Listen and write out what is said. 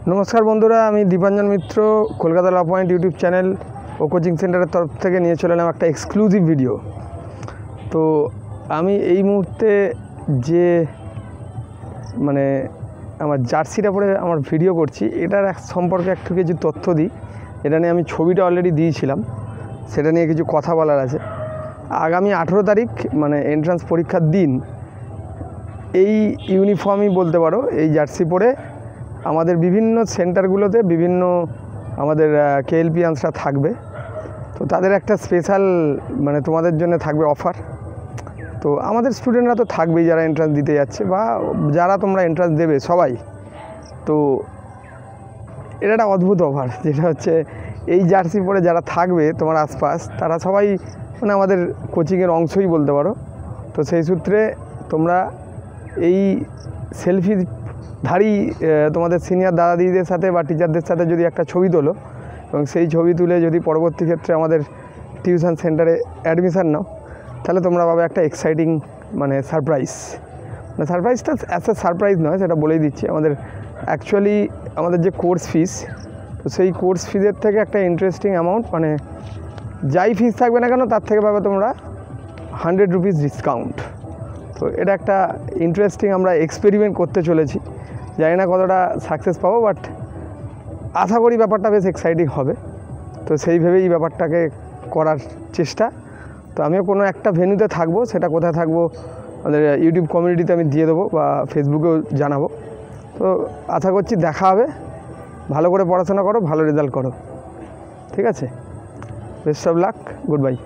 नमस्कार बंधुरा आमी दीपांजन मित्र कलकाता ला पॉइंट यूट्यूब चैनल और कोचिंग सेंटर तरफ থেকে নিয়ে চলে এলাম একটা এক্সক্লুসিভ ভিডিও। তো আমি এই মুহূর্তে যে মানে আমার জার্সিটা পরে আমার ভিডিও করছি এটার সম্পর্কে একটু কিছু তথ্য দিই। এটা নিয়ে আমি ছবিটা অলরেডি দিয়েছিলাম, সেটা নিয়ে কিছু কথা বলার আছে। আগামী 18 তারিখ মানে এন্ট্রান্স পরীক্ষার দিন এই ইউনিফর্মই বলতে পারো, এই জার্সি পরে আমাদের বিভিন্ন সেন্টারগুলোতে বিভিন্ন আমাদের কেএলপিয়ানসরা থাকবে। তো তাদের একটা স্পেশাল মানে তোমাদের জন্য থাকবে অফার। তো আমাদের স্টুডেন্টরা তো থাকবেই যারা এন্ট্রান্স দিতে যাচ্ছে বা যারা তোমরা এন্ট্রান্স দেবে সবাই। তো এটা একটা অদ্ভুত অফার, যেটা হচ্ছে এই জার্সি পরে যারা থাকবে তোমার আশপাশ তারা সবাই মানে আমাদের কোচিংয়ের অংশই বলতে পারো। তো সেই সূত্রে তোমরা এই সেলফি ধারী তোমাদের সিনিয়র দাদা দিদিদের সাথে বা টিচারদের সাথে যদি একটা ছবি তোলো এবং সেই ছবি তুলে যদি পরবর্তী ক্ষেত্রে আমাদের টিউশন সেন্টারে অ্যাডমিশান নাও, তাহলে তোমরা পাবে একটা এক্সাইটিং মানে সারপ্রাইজ। মানে সারপ্রাইজটা অ্যাজ এ সারপ্রাইজ নয়, সেটা বলেই দিচ্ছি। আমাদের অ্যাকচুয়ালি আমাদের যে কোর্স ফিস, তো সেই কোর্স ফিজের থেকে একটা ইন্টারেস্টিং অ্যামাউন্ট, মানে যাই ফিস থাকবে না কেন তার থেকে পাবে তোমরা 100 রুপিস ডিসকাউন্ট। তো এটা একটা ইন্টারেস্টিং আমরা এক্সপেরিমেন্ট করতে চলেছি। জানি না কতটা সাকসেস পাবো, বাট আশা করি ব্যাপারটা বেশ এক্সাইটিং হবে। তো সেই ভেবেই ব্যাপারটাকে করার চেষ্টা। তো আমিও কোনো একটা ভেন্যুতে থাকবো, সেটা কোথায় থাকবো আমাদের ইউটিউব কমিউনিটিতে আমি দিয়ে দেবো বা ফেসবুকেও জানাবো। তো আশা করছি দেখা হবে। ভালো করে পড়াশোনা করো, ভালো রেজাল্ট করো, ঠিক আছে? Best of luck, good bye.